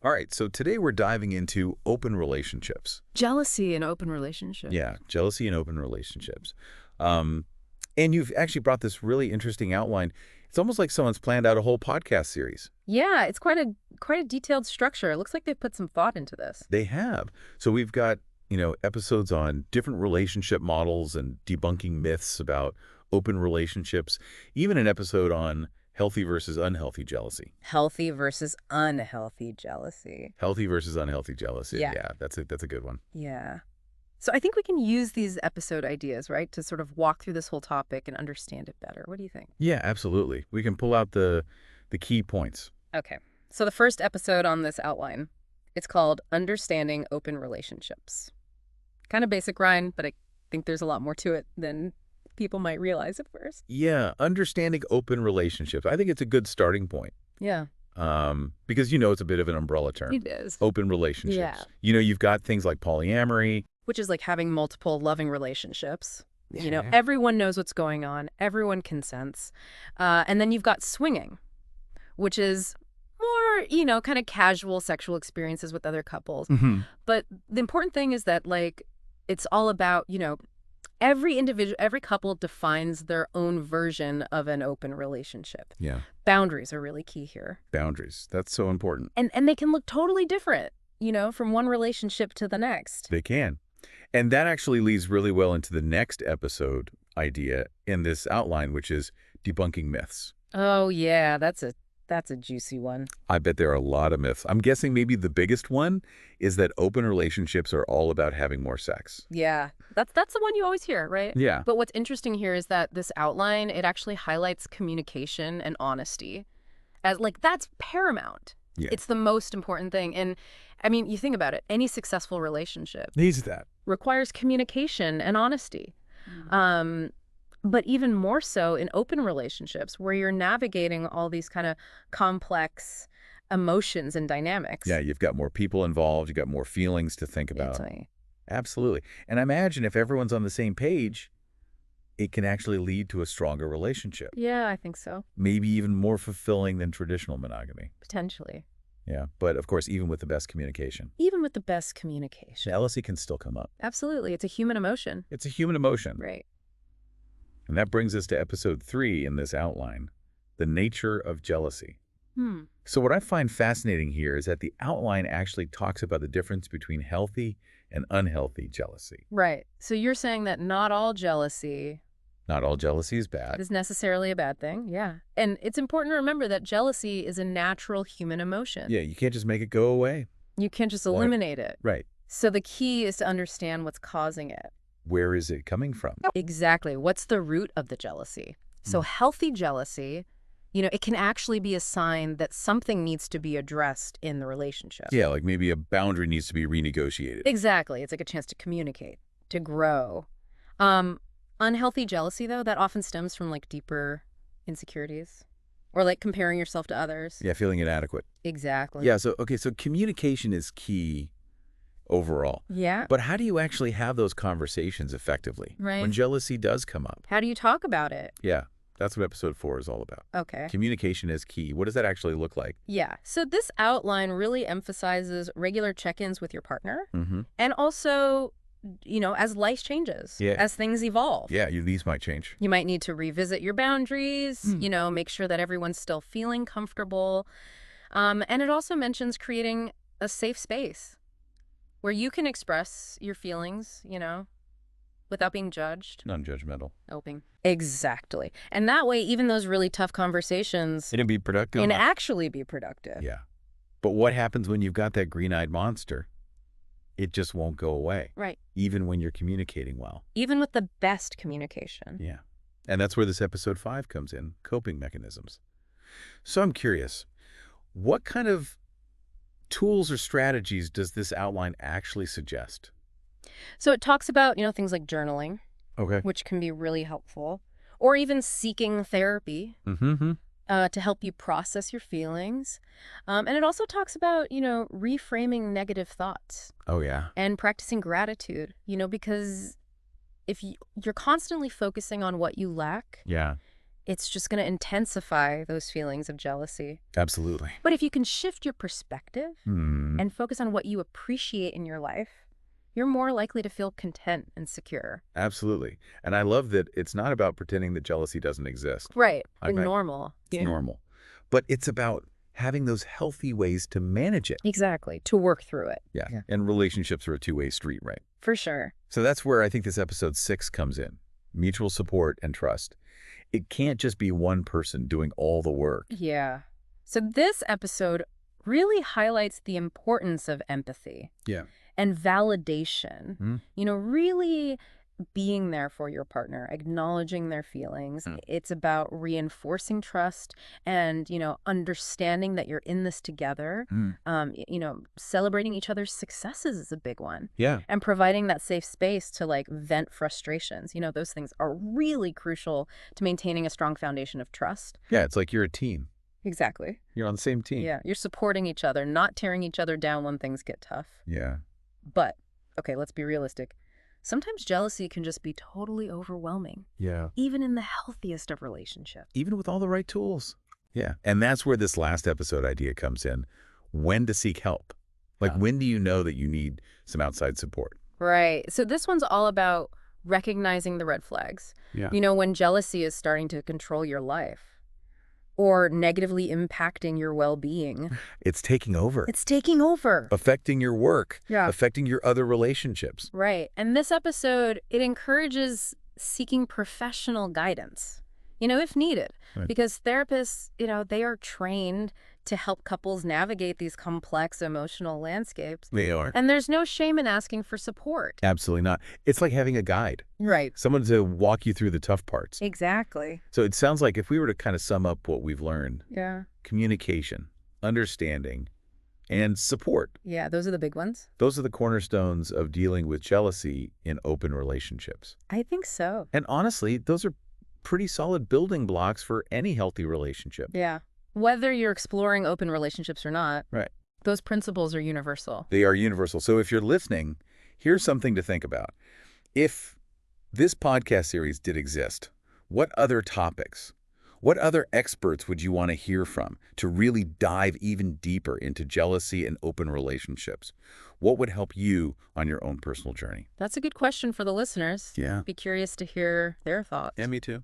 All right, so today we're diving into open relationships. Jealousy in open relationships. Yeah, jealousy in open relationships. Um, and you've actually brought this really interesting outline. It's almost like someone's planned out a whole podcast series. Yeah, it's quite a detailed structure. It looks like they've put some thought into this. They have. So we've got, episodes on different relationship models and debunking myths about open relationships, even an episode on healthy versus unhealthy jealousy. Healthy versus unhealthy jealousy. Healthy versus unhealthy jealousy. Yeah. Yeah, that's a good one. Yeah. So I think we can use these episode ideas, right, to sort of walk through this whole topic and understand it better. What do you think? Yeah, absolutely. We can pull out the key points. Okay. So the first episode on this outline, it's called Understanding Open Relationships. Kind of basic, Ryan, but I think there's a lot more to it than people might realize at first. Yeah, understanding open relationships. I think it's a good starting point. Yeah. Because it's a bit of an umbrella term. It is. Open relationships. Yeah. You've got things like polyamory. Which is like having multiple loving relationships. Yeah. Everyone knows what's going on. Everyone consents. And then you've got swinging, which is more, kind of casual sexual experiences with other couples. Mm-hmm. But the important thing is that, it's all about, every couple defines their own version of an open relationship. Yeah. Boundaries are really key here. Boundaries. That's so important. And they can look totally different, from one relationship to the next. They can. And that actually leads really well into the next episode idea in this outline, which is debunking myths. Oh, yeah, that's a juicy one. I bet there are a lot of myths. I'm guessing maybe the biggest one is that open relationships are all about having more sex. Yeah, that's the one you always hear, right? Yeah. But what's interesting here is that this outline, it actually highlights communication and honesty as that's paramount. Yeah. It's the most important thing. And I mean, you think about it, any successful relationship Needs that. requires communication and honesty. But even more so in open relationships where you're navigating all these kind of complex emotions and dynamics. Yeah, you've got more people involved. You've got more feelings to think about. Exactly. Absolutely. And I imagine if everyone's on the same page, it can actually lead to a stronger relationship. Yeah, I think so. Maybe even more fulfilling than traditional monogamy. Potentially. Yeah. But of course, even with the best communication, Even with the best communication. jealousy can still come up. Absolutely. It's a human emotion. It's a human emotion. Right. And that brings us to episode 3 in this outline, the nature of jealousy. So what I find fascinating here is that the outline actually talks about the difference between healthy and unhealthy jealousy. Right. So you're saying that not all jealousy Not all jealousy is bad. is necessarily a bad thing. Yeah. And it's important to remember that jealousy is a natural human emotion. Yeah, you can't just make it go away. You can't just eliminate it. Right. So the key is to understand what's causing it. Where is it coming from? Exactly. What's the root of the jealousy? So healthy jealousy, it can actually be a sign that something needs to be addressed in the relationship. Yeah, like maybe a boundary needs to be renegotiated. Exactly. It's like a chance to communicate, to grow. Unhealthy jealousy, though, that often stems from deeper insecurities or comparing yourself to others. Yeah, feeling inadequate. Exactly. Yeah, so communication is key overall. Yeah. But how do you actually have those conversations effectively Right. when jealousy does come up? How do you talk about it? Yeah, that's what episode 4 is all about. Okay. Communication is key. What does that actually look like? Yeah. So this outline really emphasizes regular check-ins with your partner Mm-hmm. and also, as life changes, Yeah. as things evolve. Yeah, these might change. You might need to revisit your boundaries, make sure that everyone's still feeling comfortable. And it also mentions creating a safe space where you can express your feelings, without being judged. Non-judgmental. Exactly. And that way, even those really tough conversations It'd be productive. can actually be productive. Yeah. But what happens when you've got that green-eyed monster? It just won't go away, Right. even when you're communicating well. Even with the best communication. Yeah. And that's where this episode 5 comes in, coping mechanisms. So I'm curious, what kind of tools or strategies does this outline actually suggest? So it talks about, things like journaling, Okay. which can be really helpful, or even seeking therapy Mm-hmm. to help you process your feelings. And it also talks about, reframing negative thoughts Oh, yeah. and practicing gratitude, because if you're constantly focusing on what you lack, Yeah. it's just going to intensify those feelings of jealousy. Absolutely. But if you can shift your perspective Hmm. and focus on what you appreciate in your life, you're more likely to feel content and secure. Absolutely. And I love that it's not about pretending that jealousy doesn't exist. Right. I Or bet normal. it's normal. But it's about having those healthy ways to manage it. Exactly. To work through it. Yeah. And relationships are a two-way street, right? For sure. So that's where I think this episode 6 comes in. Mutual support and trust. It can't just be one person doing all the work. Yeah. So this episode really highlights the importance of empathy. Yeah. And validation. Really being there for your partner, acknowledging their feelings. It's about reinforcing trust and, understanding that you're in this together. Celebrating each other's successes is a big one. Yeah. And providing that safe space to vent frustrations. Those things are really crucial to maintaining a strong foundation of trust. Yeah, it's like you're a team. Exactly. You're on the same team. Yeah, you're supporting each other, not tearing each other down when things get tough. Yeah. But, okay, let's be realistic. Sometimes jealousy can just be totally overwhelming. Yeah. Even in the healthiest of relationships. Even with all the right tools. Yeah. And that's where this last episode idea comes in. When to seek help. When do you know that you need some outside support? Right. So this one's all about recognizing the red flags. Yeah. When jealousy is starting to control your life or negatively impacting your well-being. It's taking over. It's taking over. Affecting your work. Yeah. Affecting your other relationships. Right. And this episode, it encourages seeking professional guidance, if needed. Right. Because therapists, they are trained to help couples navigate these complex emotional landscapes. They are. And there's no shame in asking for support. Absolutely not. It's like having a guide. Right. Someone to walk you through the tough parts. Exactly. So it sounds like if we were to kind of sum up what we've learned, Yeah. communication, understanding, and support. Yeah, those are the big ones. Those are the cornerstones of dealing with jealousy in open relationships. I think so. And honestly, those are pretty solid building blocks for any healthy relationship. Yeah. Whether you're exploring open relationships or not, Right. those principles are universal. They are universal. So if you're listening, here's something to think about. If this podcast series did exist, what other topics, what other experts would you want to hear from to really dive even deeper into jealousy and open relationships? What would help you on your own personal journey? That's a good question for the listeners. Yeah. Be curious to hear their thoughts. Yeah, me too.